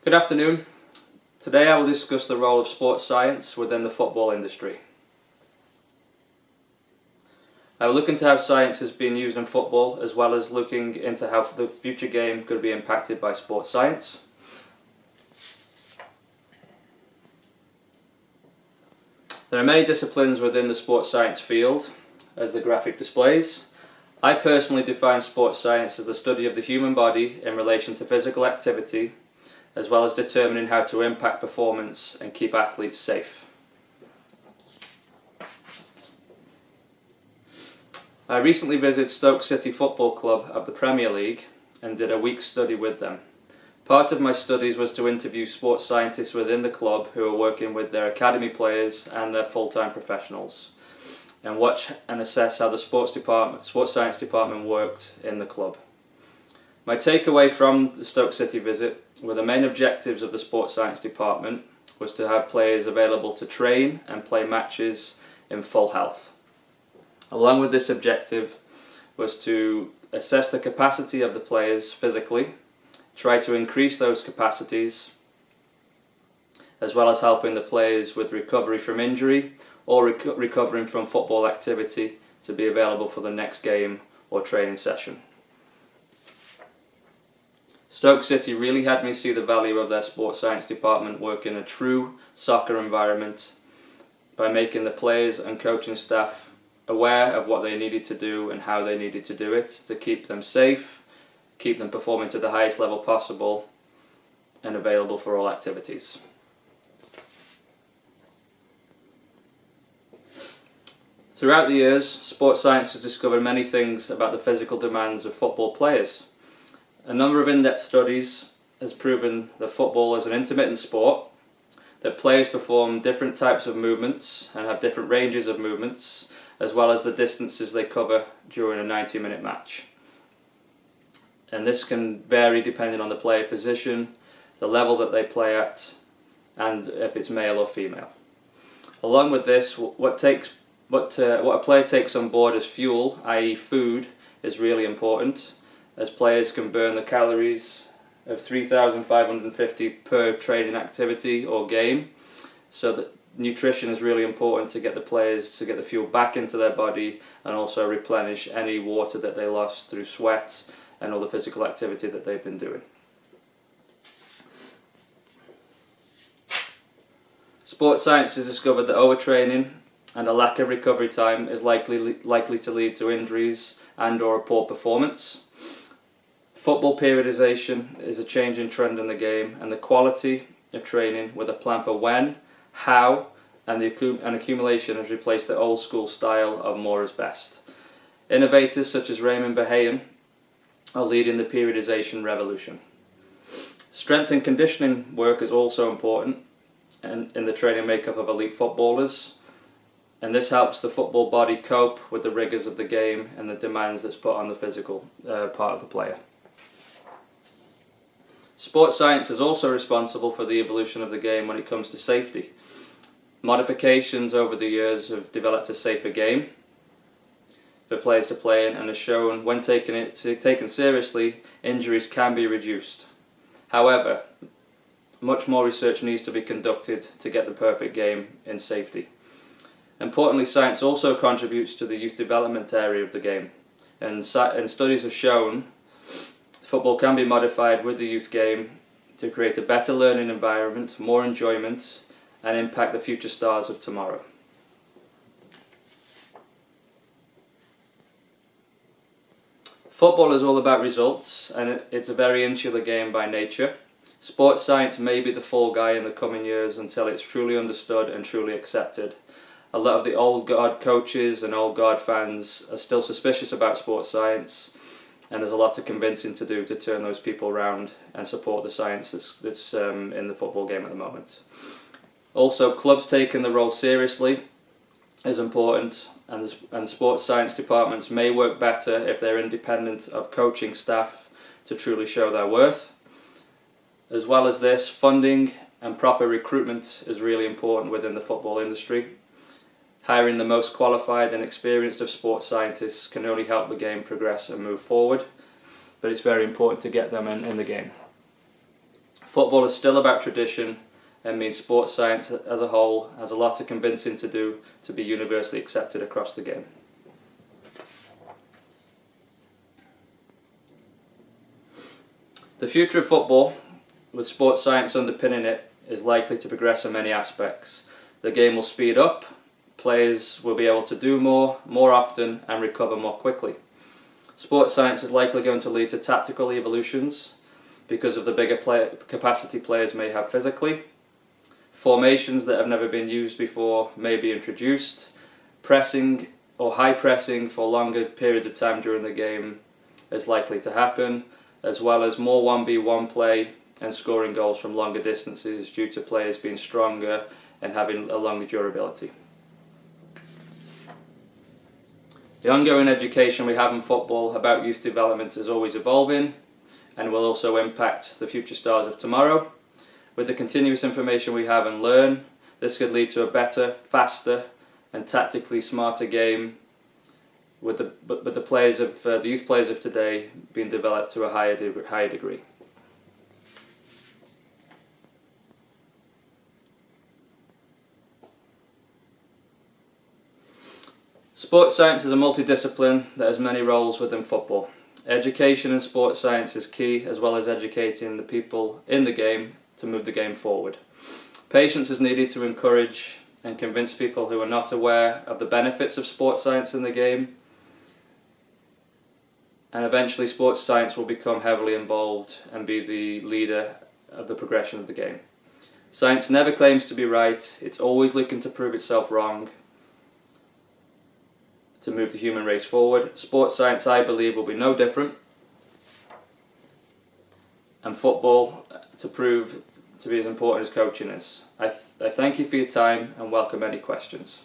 Good afternoon. Today I will discuss the role of sports science within the football industry. I will look into how science is being used in football, as well as looking into how the future game could be impacted by sports science. There are many disciplines within the sports science field, as the graphic displays. I personally define sports science as the study of the human body in relation to physical activity, as well as determining how to impact performance and keep athletes safe. I recently visited Stoke City Football Club of the Premier League and did a week's study with them. Part of my studies was to interview sports scientists within the club who are working with their academy players and their full-time professionals, and watch and assess how the sports science department worked in the club. My takeaway from the Stoke City visit were the main objectives of the sports science department was to have players available to train and play matches in full health. Along with this objective was to assess the capacity of the players physically, try to increase those capacities, as well as helping the players with recovery from injury or recovering from football activity to be available for the next game or training session. Stoke City really had me see the value of their sports science department work in a true soccer environment by making the players and coaching staff aware of what they needed to do and how they needed to do it to keep them safe, keep them performing to the highest level possible, and available for all activities. Throughout the years, sports science has discovered many things about the physical demands of football players. A number of in-depth studies has proven that football is an intermittent sport, that players perform different types of movements and have different ranges of movements, as well as the distances they cover during a 90-minute match. And this can vary depending on the player position, the level that they play at, and if it's male or female. Along with this, what a player takes on board as fuel, i.e. food, is really important, as players can burn the calories of 3,550 per training activity or game, so that nutrition is really important to get the players to get the fuel back into their body and also replenish any water that they lost through sweat and all the physical activity that they've been doing. Sports science has discovered that overtraining and a lack of recovery time is likely to lead to injuries and or a poor performance. Football periodization is a changing trend in the game, and the quality of training with a plan for when, how, and accumulation has replaced the old school style of more is best. Innovators such as Raymond Verheyen are leading the periodization revolution. Strength and conditioning work is also important in the training makeup of elite footballers, and this helps the football body cope with the rigours of the game and the demands that's put on the physical part of the player. Sports science is also responsible for the evolution of the game when it comes to safety. Modifications over the years have developed a safer game for players to play in, and has shown when taken seriously, injuries can be reduced. However, much more research needs to be conducted to get the perfect game in safety. Importantly, science also contributes to the youth development area of the game, and studies have shown football can be modified with the youth game to create a better learning environment, more enjoyment, and impact the future stars of tomorrow. Football is all about results, and it's a very insular game by nature. Sports science may be the fall guy in the coming years until it's truly understood and truly accepted. A lot of the old guard coaches and old guard fans are still suspicious about sports science, and there's a lot of convincing to do to turn those people around and support the science that's in the football game at the moment. Also, clubs taking the role seriously is important, and sports science departments may work better if they're independent of coaching staff to truly show their worth. As well as this, funding and proper recruitment is really important within the football industry. Hiring the most qualified and experienced of sports scientists can only help the game progress and move forward, but it's very important to get them in the game. Football is still about tradition and means sports science as a whole has a lot of convincing to do to be universally accepted across the game. The future of football, with sports science underpinning it, is likely to progress in many aspects. The game will speed up, players will be able to do more often and recover more quickly. Sports science is likely going to lead to tactical evolutions because of the bigger capacity players may have physically. Formations that have never been used before may be introduced. Pressing or high pressing for longer periods of time during the game is likely to happen, as well as more 1v1 play and scoring goals from longer distances due to players being stronger and having a longer durability. The ongoing education we have in football about youth development is always evolving and will also impact the future stars of tomorrow. With the continuous information we have and learn, this could lead to a better, faster and tactically smarter game with the youth players of today being developed to a higher degree. Sports science is a multidiscipline that has many roles within football. Education in sports science is key, as well as educating the people in the game to move the game forward. Patience is needed to encourage and convince people who are not aware of the benefits of sports science in the game, and eventually sports science will become heavily involved and be the leader of the progression of the game. Science never claims to be right, it's always looking to prove itself wrong to move the human race forward. Sports science, I believe, will be no different, and football to prove to be as important as coaching is. I thank you for your time and welcome any questions.